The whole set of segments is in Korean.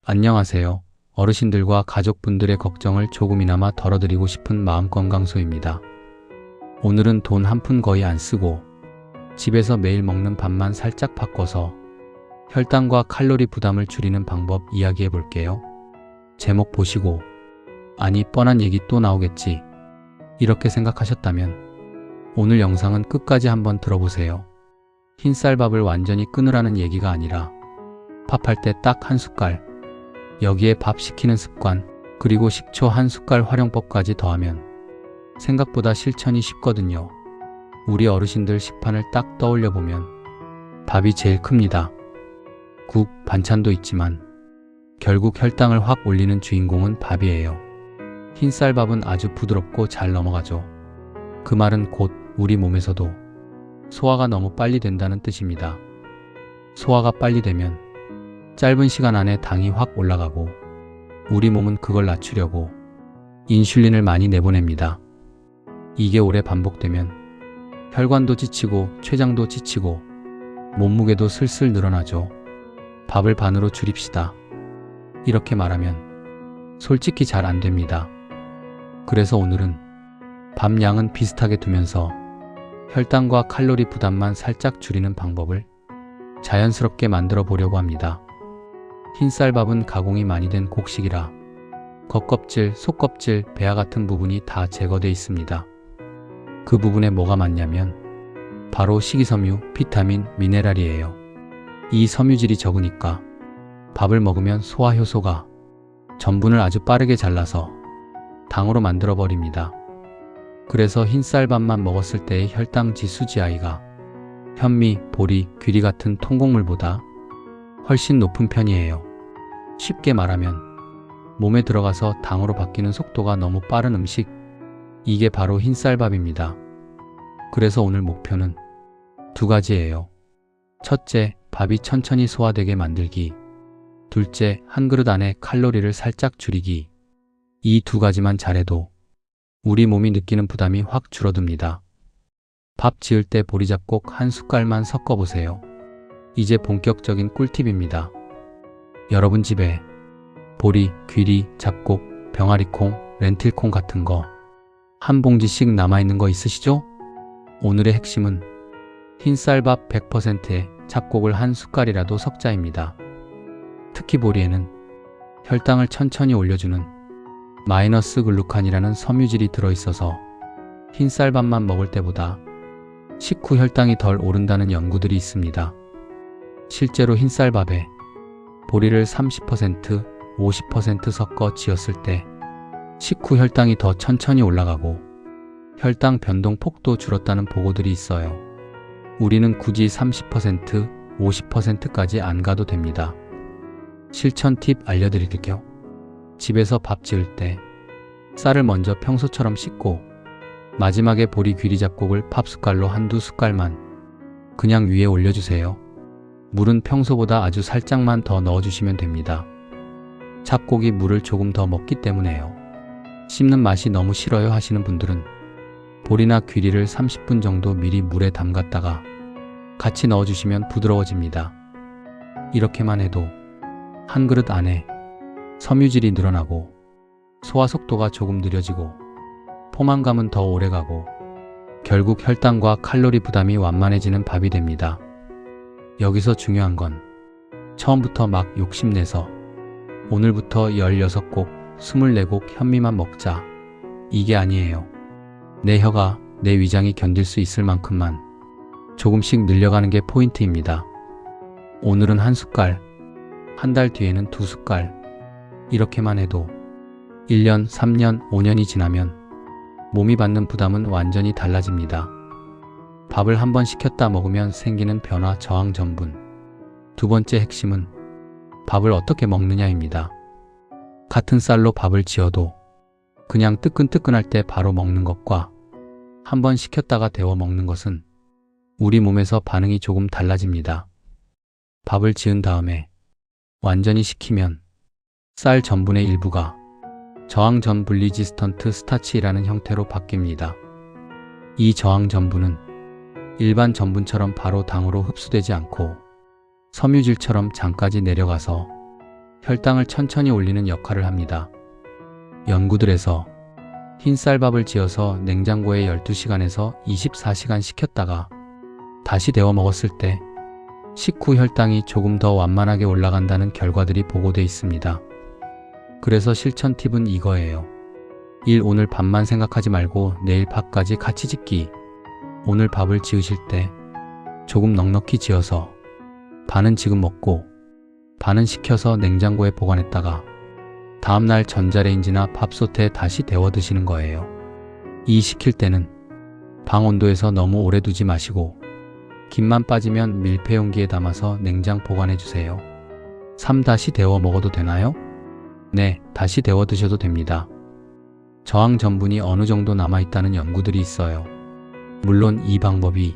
안녕하세요. 어르신들과 가족분들의 걱정을 조금이나마 덜어드리고 싶은 마음건강소입니다. 오늘은 돈 한 푼 거의 안 쓰고 집에서 매일 먹는 밥만 살짝 바꿔서 혈당과 칼로리 부담을 줄이는 방법 이야기해 볼게요. 제목 보시고 아니 뻔한 얘기 또 나오겠지 이렇게 생각하셨다면 오늘 영상은 끝까지 한번 들어보세요. 흰쌀밥을 완전히 끊으라는 얘기가 아니라 밥할 때 딱 한 숟갈, 여기에 밥 시키는 습관, 그리고 식초 한 숟갈 활용법까지 더하면 생각보다 실천이 쉽거든요. 우리 어르신들 식판을 딱 떠올려 보면 밥이 제일 큽니다. 국, 반찬도 있지만 결국 혈당을 확 올리는 주인공은 밥이에요. 흰쌀밥은 아주 부드럽고 잘 넘어가죠. 그 말은 곧 우리 몸에서도 소화가 너무 빨리 된다는 뜻입니다. 소화가 빨리 되면 짧은 시간 안에 당이 확 올라가고 우리 몸은 그걸 낮추려고 인슐린을 많이 내보냅니다. 이게 오래 반복되면 혈관도 지치고 췌장도 지치고 몸무게도 슬슬 늘어나죠. 밥을 반으로 줄입시다. 이렇게 말하면 솔직히 잘 안 됩니다. 그래서 오늘은 밥 양은 비슷하게 두면서 혈당과 칼로리 부담만 살짝 줄이는 방법을 자연스럽게 만들어 보려고 합니다. 흰쌀밥은 가공이 많이 된 곡식이라 겉껍질, 속껍질, 배아 같은 부분이 다 제거돼 있습니다. 그 부분에 뭐가 많냐면 바로 식이섬유, 비타민, 미네랄이에요. 이 섬유질이 적으니까 밥을 먹으면 소화 효소가 전분을 아주 빠르게 잘라서 당으로 만들어 버립니다. 그래서 흰쌀밥만 먹었을 때의 혈당 지수 GI가 현미, 보리, 귀리 같은 통곡물보다 훨씬 높은 편이에요. 쉽게 말하면 몸에 들어가서 당으로 바뀌는 속도가 너무 빠른 음식, 이게 바로 흰쌀밥입니다. 그래서 오늘 목표는 두 가지예요. 첫째, 밥이 천천히 소화되게 만들기. 둘째, 한 그릇 안에 칼로리를 살짝 줄이기. 이 두 가지만 잘해도 우리 몸이 느끼는 부담이 확 줄어듭니다. 밥 지을 때 보리잡곡 한 숟갈만 섞어보세요. 이제 본격적인 꿀팁입니다. 여러분 집에 보리, 귀리, 잡곡, 병아리콩, 렌틸콩 같은 거 한 봉지씩 남아있는 거 있으시죠? 오늘의 핵심은 흰쌀밥 100%에 잡곡을 한 숟갈이라도 섞자입니다. 특히 보리에는 혈당을 천천히 올려주는 마이너스 글루칸이라는 섬유질이 들어있어서 흰쌀밥만 먹을 때보다 식후 혈당이 덜 오른다는 연구들이 있습니다. 실제로 흰쌀밥에 보리를 30%, 50% 섞어 지었을 때 식후 혈당이 더 천천히 올라가고 혈당 변동 폭도 줄었다는 보고들이 있어요. 우리는 굳이 30%, 50%까지 안 가도 됩니다. 실천 팁 알려드릴게요. 집에서 밥 지을 때 쌀을 먼저 평소처럼 씻고 마지막에 보리 귀리 잡곡을 밥 숟갈로 한두 숟갈만 그냥 위에 올려주세요. 물은 평소보다 아주 살짝만 더 넣어주시면 됩니다. 잡곡이 물을 조금 더 먹기 때문에요. 씹는 맛이 너무 싫어요 하시는 분들은 보리나 귀리를 30분 정도 미리 물에 담갔다가 같이 넣어주시면 부드러워집니다. 이렇게만 해도 한 그릇 안에 섬유질이 늘어나고 소화 속도가 조금 느려지고 포만감은 더 오래가고 결국 혈당과 칼로리 부담이 완만해지는 밥이 됩니다. 여기서 중요한 건 처음부터 막 욕심내서 오늘부터 16곡, 24곡 현미만 먹자, 이게 아니에요. 내 혀가, 내 위장이 견딜 수 있을 만큼만 조금씩 늘려가는 게 포인트입니다. 오늘은 한 숟갈, 한 달 뒤에는 두 숟갈, 이렇게만 해도 1년, 3년, 5년이 지나면 몸이 받는 부담은 완전히 달라집니다. 밥을 한번 시켰다 먹으면 생기는 변화, 저항 전분. 두 번째 핵심은 밥을 어떻게 먹느냐입니다. 같은 쌀로 밥을 지어도 그냥 뜨끈뜨끈할 때 바로 먹는 것과 한번 식혔다가 데워 먹는 것은 우리 몸에서 반응이 조금 달라집니다. 밥을 지은 다음에 완전히 식히면 쌀 전분의 일부가 저항전 분리지스턴트 스타치라는 형태로 바뀝니다. 이 저항 전분은 일반 전분처럼 바로 당으로 흡수되지 않고 섬유질처럼 장까지 내려가서 혈당을 천천히 올리는 역할을 합니다. 연구들에서 흰쌀밥을 지어서 냉장고에 12시간에서 24시간 식혔다가 다시 데워 먹었을 때 식후 혈당이 조금 더 완만하게 올라간다는 결과들이 보고돼 있습니다. 그래서 실천 팁은 이거예요. 1. 오늘 밥만 생각하지 말고 내일 밥까지 같이 짓기. 오늘 밥을 지으실 때 조금 넉넉히 지어서 반은 지금 먹고 반은 식혀서 냉장고에 보관했다가 다음날 전자레인지나 밥솥에 다시 데워 드시는 거예요. 이 식힐 때는 방 온도에서 너무 오래 두지 마시고 김만 빠지면 밀폐용기에 담아서 냉장 보관해 주세요. 3. 다시 데워 먹어도 되나요? 네, 다시 데워 드셔도 됩니다. 저항 전분이 어느 정도 남아있다는 연구들이 있어요. 물론 이 방법이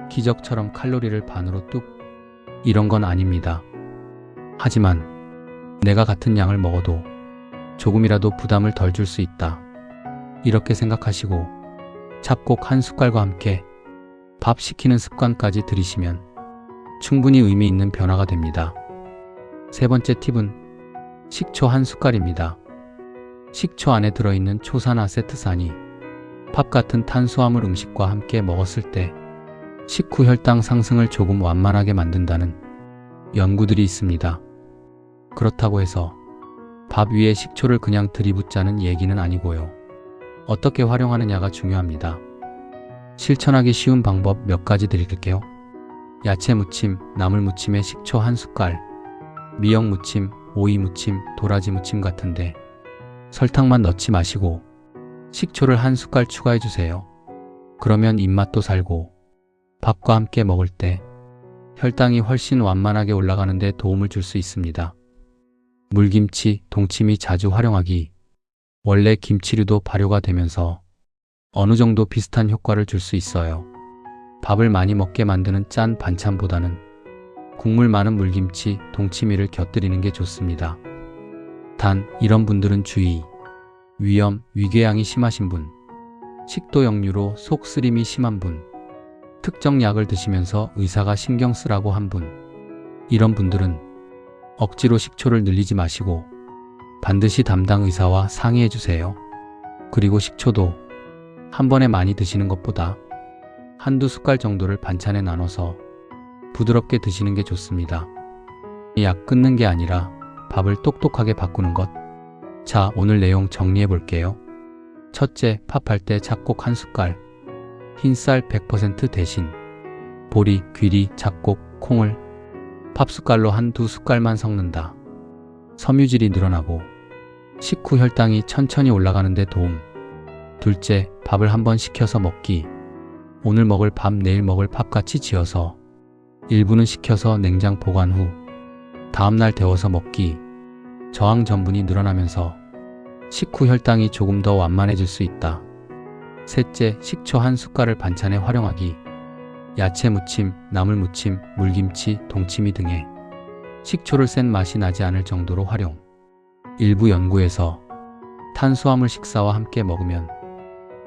기적처럼 칼로리를 반으로 뚝 이런 건 아닙니다. 하지만 내가 같은 양을 먹어도 조금이라도 부담을 덜 줄 수 있다. 이렇게 생각하시고 잡곡 한 숟갈과 함께 밥 식히는 습관까지 들이시면 충분히 의미 있는 변화가 됩니다. 세 번째 팁은 식초 한 숟갈입니다. 식초 안에 들어있는 초산아세트산이 밥 같은 탄수화물 음식과 함께 먹었을 때 식후 혈당 상승을 조금 완만하게 만든다는 연구들이 있습니다. 그렇다고 해서 밥 위에 식초를 그냥 들이붓자는 얘기는 아니고요. 어떻게 활용하느냐가 중요합니다. 실천하기 쉬운 방법 몇 가지 드릴게요. 야채 무침, 나물 무침에 식초 한 숟갈, 미역 무침, 오이 무침, 도라지 무침 같은데 설탕만 넣지 마시고 식초를 한 숟갈 추가해 주세요. 그러면 입맛도 살고 밥과 함께 먹을 때 혈당이 훨씬 완만하게 올라가는 데 도움을 줄 수 있습니다. 물김치, 동치미 자주 활용하기. 원래 김치류도 발효가 되면서 어느 정도 비슷한 효과를 줄 수 있어요. 밥을 많이 먹게 만드는 짠 반찬보다는 국물 많은 물김치, 동치미를 곁들이는 게 좋습니다. 단, 이런 분들은 주의. 위염, 위궤양이 심하신 분, 식도 역류로 속 쓰림이 심한 분, 특정 약을 드시면서 의사가 신경 쓰라고 한 분, 이런 분들은 억지로 식초를 늘리지 마시고 반드시 담당 의사와 상의해 주세요. 그리고 식초도 한 번에 많이 드시는 것보다 한두 숟갈 정도를 반찬에 나눠서 부드럽게 드시는 게 좋습니다. 약 끊는 게 아니라 밥을 똑똑하게 바꾸는 것. 자, 오늘 내용 정리해 볼게요. 첫째, 팝할 때 잡곡 한 숟갈, 흰쌀 100% 대신 보리, 귀리, 잡곡, 콩을 팝숟갈로 한두 숟갈만 섞는다. 섬유질이 늘어나고 식후 혈당이 천천히 올라가는 데 도움. 둘째, 밥을 한번 식혀서 먹기. 오늘 먹을 밥, 내일 먹을 밥같이 지어서 일부는 식혀서 냉장 보관 후 다음날 데워서 먹기. 저항 전분이 늘어나면서 식후 혈당이 조금 더 완만해질 수 있다. 셋째, 식초 한 숟갈을 반찬에 활용하기. 야채 무침, 나물 무침, 물김치, 동치미 등에 식초를 센 맛이 나지 않을 정도로 활용. 일부 연구에서 탄수화물 식사와 함께 먹으면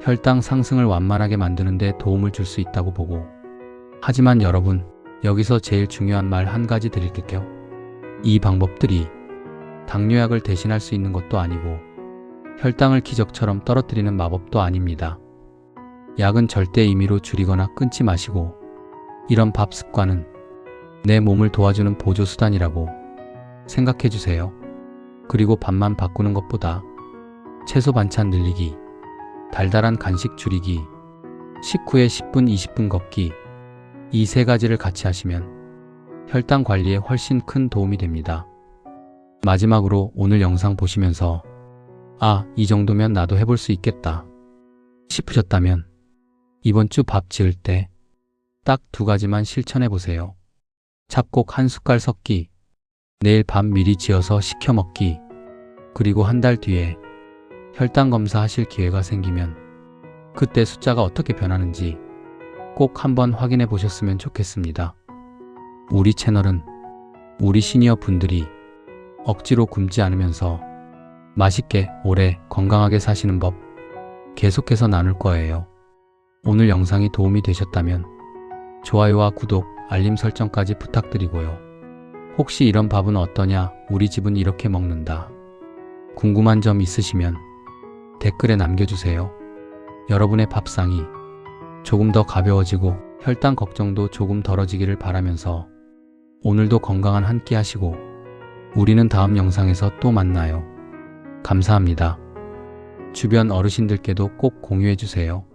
혈당 상승을 완만하게 만드는 데 도움을 줄 수 있다고 보고. 하지만 여러분, 여기서 제일 중요한 말 한 가지 드릴게요. 이 방법들이 당뇨약을 대신할 수 있는 것도 아니고 혈당을 기적처럼 떨어뜨리는 마법도 아닙니다. 약은 절대 임의로 줄이거나 끊지 마시고 이런 밥 습관은 내 몸을 도와주는 보조수단이라고 생각해 주세요. 그리고 밥만 바꾸는 것보다 채소 반찬 늘리기, 달달한 간식 줄이기, 식후에 10분, 20분 걷기, 이 세 가지를 같이 하시면 혈당 관리에 훨씬 큰 도움이 됩니다. 마지막으로 오늘 영상 보시면서 이 정도면 나도 해볼 수 있겠다 싶으셨다면 이번 주 밥 지을 때 딱 두 가지만 실천해 보세요. 잡곡 한 숟갈 섞기, 내일 밥 미리 지어서 식혀 먹기, 그리고 한 달 뒤에 혈당 검사하실 기회가 생기면 그때 숫자가 어떻게 변하는지 꼭 한번 확인해 보셨으면 좋겠습니다. 우리 채널은 우리 시니어 분들이 억지로 굶지 않으면서 맛있게 오래 건강하게 사시는 법 계속해서 나눌 거예요. 오늘 영상이 도움이 되셨다면 좋아요와 구독, 알림 설정까지 부탁드리고요. 혹시 이런 밥은 어떠냐? 우리 집은 이렇게 먹는다. 궁금한 점 있으시면 댓글에 남겨주세요. 여러분의 밥상이 조금 더 가벼워지고 혈당 걱정도 조금 덜어지기를 바라면서 오늘도 건강한 한 끼 하시고 우리는 다음 영상에서 또 만나요. 감사합니다. 주변 어르신들께도 꼭 공유해주세요.